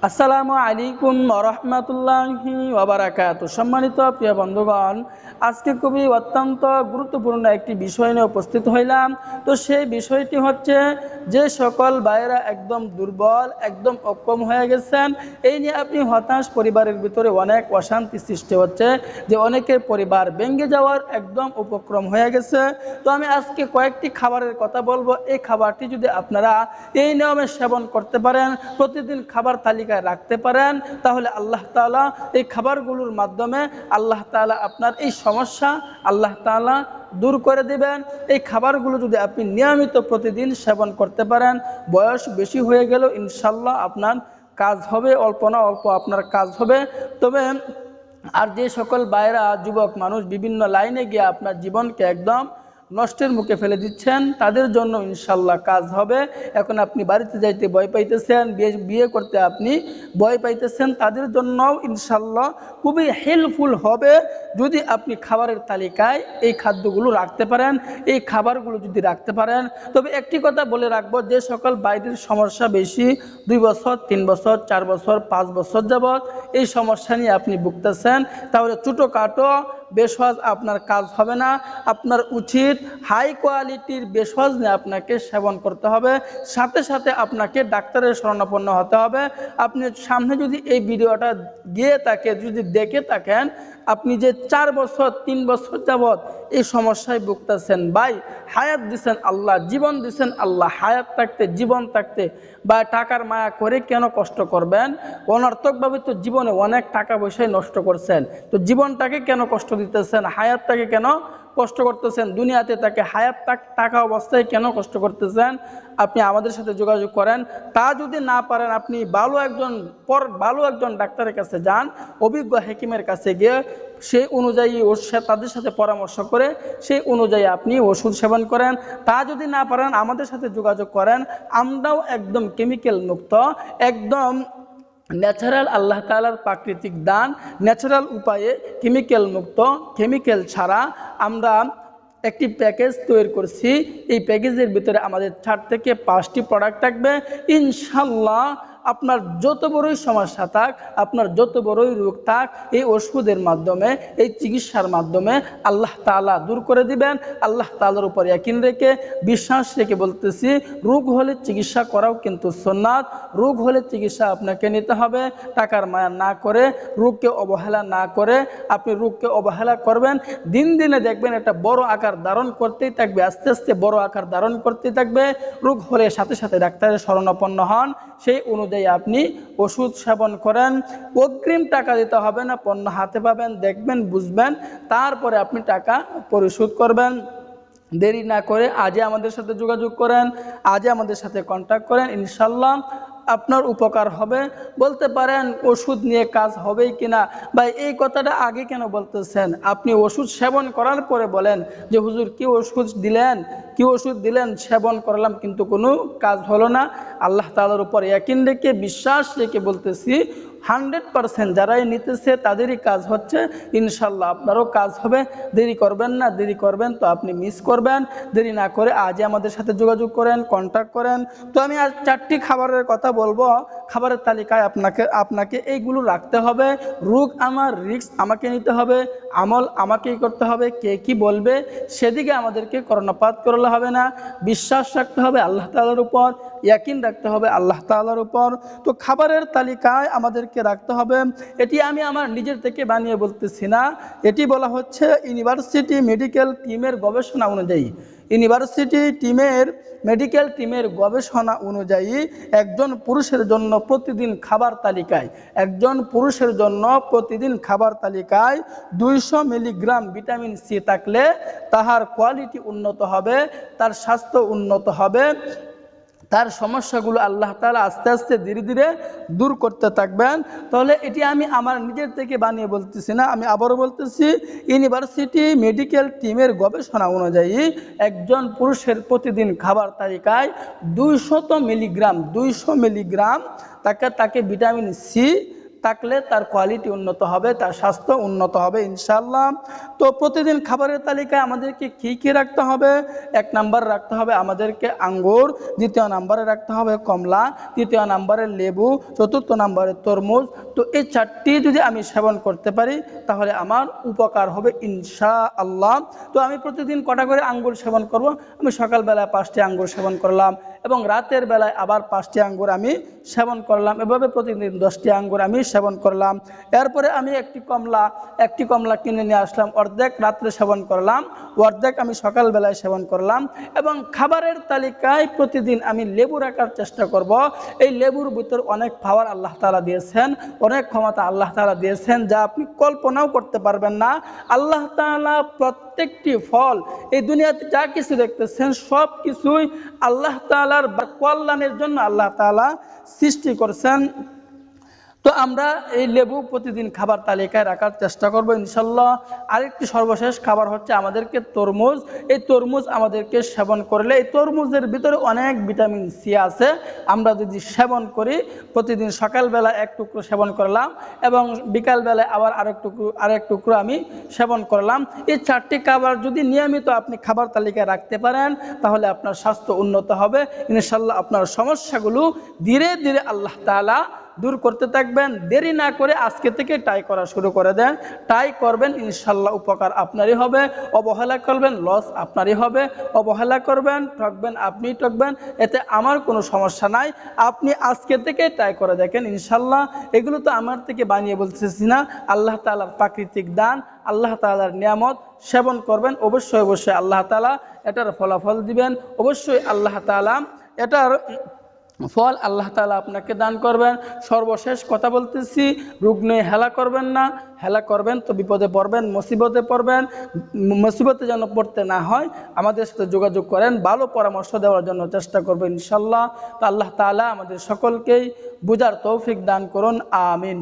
আসসালামু আলাইকুম রহমতুল্লাহি ওয়াবারাকাতু। সম্মানিত প্রিয় বন্ধুগণ, আজকে খুবই অত্যন্ত গুরুত্বপূর্ণ একটি বিষয় নিয়ে উপস্থিত হইলাম। তো সেই বিষয়টি হচ্ছে যে সকল ভাইয়েরা একদম দুর্বল, একদম অক্ষম হয়ে গেছেন, এই নিয়ে আপনি হতাশ, পরিবারের ভিতরে অনেক অশান্তি সৃষ্টি হচ্ছে, যে অনেকের পরিবার ভেঙে যাওয়ার একদম উপক্রম হয়ে গেছে। তো আমি আজকে কয়েকটি খাবারের কথা বলবো। এই খাবারটি যদি আপনারা এই নিয়মে সেবন করতে পারেন, প্রতিদিন খাবার তালিকায় রাখতে পারেন, তাহলে আল্লাহ তাআলা এই খাবারগুলোর মাধ্যমে আল্লাহ তাআলা আপনার এই সমস্যা আল্লাহ তাআলা দূর করে দিবেন। এই খাবারগুলো যদি আপনি নিয়মিত প্রতিদিন সেবন করতে পারেন, বয়স বেশি হয়ে গেলেও ইনশাল্লাহ আপনার কাজ হবে, অল্প না অল্প আপনার কাজ হবে। তবে আর যে সকল ভাইরা যুবক মানুষ বিভিন্ন লাইনে গিয়ে আপনার জীবনকে একদম নষ্টের মুখে ফেলে দিচ্ছেন, তাদের জন্য ইনশাল্লাহ কাজ হবে। এখন আপনি বাড়িতে যাইতে ভয় পাইতেছেন, বিয়ে করতে আপনি ভয় পাইতেছেন, তাদের জন্যও ইনশাল্লাহ খুবই হেল্পফুল হবে যদি আপনি খাবারের তালিকায় এই খাদ্যগুলো রাখতে পারেন, এই খাবারগুলো যদি রাখতে পারেন। তবে একটি কথা বলে রাখবো, যে সকল বাইরের সমস্যা বেশি, 2 বছর 3 বছর 4 বছর 5 বছর যাবৎ এই সমস্যা নিয়ে আপনি ভুগতেছেন, তাহলে ছোটোখাটো বেশওয়াজ আপনার কাজ হবে না। আপনার উচিত হাই কোয়ালিটির বেশওয়াজ নিয়ে আপনাকে সেবন করতে হবে, সাথে সাথে আপনাকে ডাক্তারের শরণাপন্ন হতে হবে। আপনি সামনে যদি এই ভিডিওটা গিয়ে থাকে, যদি দেখে থাকেন, আপনি যে 4 বছর 3 বছর যাবৎ এই সমস্যায় ভুগতেছেন, ভাই হায়াত দিছেন আল্লাহ, জীবন দিছেন আল্লাহ, হায়াত থাকতে জীবন থাকতে বা টাকার মায়া করে কেন কষ্ট করবেন? অনর্থকভাবে তো জীবনে অনেক টাকা পয়সায় নষ্ট করছেন, তো জীবনটাকে কেন কষ্ট দিতেছেন? হায়াতটাকে কেন কষ্ট করতেছেন? দুনিয়াতে তাকে হায়াত টাকা অবস্থায় কেন কষ্ট করতেছেন? আপনি আমাদের সাথে যোগাযোগ করেন। তা যদি না পারেন, আপনি ভালো একজন ডাক্তারের কাছে যান, অভিজ্ঞ হাকিমের কাছে গিয়ে সেই অনুযায়ী তাদের সাথে পরামর্শ করে সেই অনুযায়ী আপনি ওষুধ সেবন করেন। তা যদি না পারেন, আমাদের সাথে যোগাযোগ করেন। আমরাও একদম কেমিক্যাল মুক্ত, একদম ন্যাচারাল, আল্লাহ তাআলার প্রাকৃতিক দান, ন্যাচারাল উপায়ে কেমিক্যাল মুক্ত, কেমিক্যাল ছাড়া আমরা একটি প্যাকেজ তৈরি করছি। এই প্যাকেজের ভিতরে আমাদের 4 থেকে 5টি প্রোডাক্ট থাকবে। ইনশাল্লাহ আপনার যত বড়ই সমস্যা থাক, আপনার যত বড়ই রোগ থাক, এই ওষুধের মাধ্যমে, এই চিকিৎসার মাধ্যমে আল্লাহ তাআলা দূর করে দিবেন। আল্লাহ তাআলার উপর ইয়াকিন রেখে, বিশ্বাস রেখে বলতেছি, রোগ হলে চিকিৎসা করাও কিন্তু সুন্নাত। রোগ হলে চিকিৎসা আপনাকে নিতে হবে, টাকার মায়া না করে, রোগকে অবহেলা না করে। আপনি রোগকে অবহেলা করবেন, দিন দিনে দেখবেন একটা বড় আকার ধারণ করতেই থাকবে, আস্তে আস্তে বড় আকার ধারণ করতেই থাকবে। রোগ হলে সাথে সাথে ডাক্তারের শরণাপন্ন হন, সেই অনুযায়ী আপনি ওষুধ সেবন করেন। অগ্রিম টাকা দিতে হবে না, পণ্য হাতে পাবেন, দেখবেন, বুঝবেন, তারপরে আপনি টাকা পরিশোধ করবেন। দেরি না করে আজই আমাদের সাথে যোগাযোগ করেন, আজই আমাদের সাথে কন্ট্যাক্ট করেন, ইনশাল্লাহ আপনার উপকার হবে। বলতে পারেন ওষুধ নিয়ে কাজ হবেই কিনা, বা এই কথাটা আগে কেন বলতেছেন? আপনি ওষুধ সেবন করার পরে বলেন যে হুজুর কি ওষুধ দিলেন, সেবন করলাম কিন্তু কোনো কাজ হলো না। আল্লাহ তাআলার উপর ইয়াকিন রেখে, বিশ্বাস রেখে বলতেছি, 100% যারাই নিতেছে তাদেরই কাজ হচ্ছে। ইনশাল্লাহ আপনারও কাজ হবে। দেরি করবেন না, দেরি করবেন তো আপনি মিস করবেন। দেরি না করে আজই আমাদের সাথে যোগাযোগ করেন, কন্ট্যাক্ট করেন। তো আমি আজ 4টি খাবারের কথা বলবো। খাবারের তালিকায় আপনাকে এইগুলো রাখতে হবে। রোগ আমার, রিস্ক আমাকে নিতে হবে, আমল আমাকেই করতে হবে। কে কি বলবে সেদিকে আমাদেরকে কর্ণপাত করলে হবে না। বিশ্বাস রাখতে হবে আল্লাহ তাআলার উপর, ইয়াকিন রাখতে হবে আল্লাহ তাআলার উপর। তো খাবারের তালিকায় আমাদেরকে রাখতে হবে। এটি আমি আমার নিজের থেকে বানিয়ে বলতেছি না, এটি বলা হচ্ছে ইউনিভার্সিটি মেডিকেল টিমের গবেষণা অনুযায়ী। মেডিকেল টিমের গবেষণা অনুযায়ী একজন পুরুষের জন্য প্রতিদিন খাবার তালিকায় 200 মিলিগ্রাম ভিটামিন সি থাকলে তাহার কোয়ালিটি উন্নত হবে, তার স্বাস্থ্য উন্নত হবে, তার সমস্যাগুলো আল্লাহ তাআলা আস্তে আস্তে ধীরে ধীরে দূর করতে থাকবেন। তাহলে এটি আমি আমার নিজের থেকে বানিয়ে বলতেছি না, আমি আবারও বলতেছি, ইউনিভার্সিটি মেডিকেল টিমের গবেষণা অনুযায়ী একজন পুরুষের প্রতিদিন খাবার তালিকায় 200 মিলিগ্রাম তাকে ভিটামিন সি থাকলে তার কোয়ালিটি উন্নত হবে, তার স্বাস্থ্য উন্নত হবে ইনশাআল্লাহ। তো প্রতিদিন খাবারের তালিকায় আমাদেরকে কি কি রাখতে হবে? 1 নম্বরে রাখতে হবে আমাদেরকে আঙ্গুর, 2য় নম্বরে রাখতে হবে কমলা, 3য় নম্বরে লেবু, 4র্থ নম্বরে তরমুজ। তো এই 4টি যদি আমি সেবন করতে পারি তাহলে আমার উপকার হবে ইনশাআল্লাহ। তো আমি প্রতিদিন কটা করে আঙ্গুর সেবন করব? আমি সকালবেলায় 5টি আঙ্গুর সেবন করলাম এবং রাতের বেলায় আবার 5টি আঙ্গুর আমি সেবন করলাম। এভাবে প্রতিদিন 10টি আঙ্গুর আমি সেবন করলাম। এরপরে আমি একটি কমলা কিনে নিয়ে আসলাম, অর্ধেক রাত্রে সেবন করলাম, অর্ধেক আমি সকালবেলায় সেবন করলাম। এবং খাবারের তালিকায় প্রতিদিন আমি লেবু রাখার চেষ্টা করব। এই লেবুর ভিতর অনেক পাওয়ার আল্লাহ তাআলা দিয়েছেন, অনেক ক্ষমতা আল্লাহ তাআলা দিয়েছেন যা আপনি কল্পনাও করতে পারবেন না। আল্লাহ তাআলা প্রত্যেকটি ফল, এই দুনিয়াতে যা কিছু দেখতেছেন সব কিছুই আল্লাহ তাআলার কল্যাণের জন্য আল্লাহ তাআলা সৃষ্টি করেছেন। তো আমরা এই লেবু প্রতিদিন খাবার তালিকায় রাখার চেষ্টা করব ইনশাআল্লাহ। আরেকটি সর্বশেষ খাবার হচ্ছে আমাদেরকে তরমুজ। এই তরমুজ আমাদেরকে সেবন করলে, এই তরমুজের ভিতরে অনেক ভিটামিন সি আছে। আমরা যদি সেবন করি, প্রতিদিন সকালবেলা 1 টুকরো সেবন করলাম এবং বিকালবেলায় আবার আরেক টুকরো আমি সেবন করলাম। এই 4টি খাবার যদি নিয়মিত আপনি খাবার তালিকায় রাখতে পারেন তাহলে আপনার স্বাস্থ্য উন্নত হবে ইনশাআল্লাহ। আপনার সমস্যাগুলো ধীরে ধীরে আল্লাহ তাআলা দূর করতে থাকবেন। দেরি না করে আজকে থেকে ট্রাই করা শুরু করে দেন। ট্রাই করবেন ইনশাআল্লাহ, উপকার আপনারই হবে। অবহেলা করবেন, লস আপনারই হবে। অবহেলা করবেন, ঠকবেন, আপনি ঠকবেন, এতে আমার কোনো সমস্যা নাই। আপনি আজকে থেকে ট্রাই করে দেখেন ইনশাআল্লাহ। এগুলো তো আমার থেকে বানিয়ে বলতেছি না, আল্লাহ তাআলার প্রাকৃতিক দান, আল্লাহ তাআলার নিয়ামত। সেবন করবেন, অবশ্যই অবশ্যই আল্লাহ তাআলা এটার ফলাফল দিবেন। অবশ্যই আল্লাহ তাআলা এটার ফল আল্লাহ তাআলা আপনাকে দান করবেন। সর্বশেষ কথা বলতেছি, রুগ্নে হেলা করবেন না। হেলা করবেন তো বিপদে পড়বেন, মুসিবতে পড়বেন। মুসিবতে যেন পড়তে না হয় আমাদের সাথে যোগাযোগ করেন, ভালো পরামর্শ দেওয়ার জন্য চেষ্টা করবেন ইনশাআল্লাহ। তো আল্লাহ তাআলা আমাদের সকলকেই বুঝার তৌফিক দান করুন, আমিন।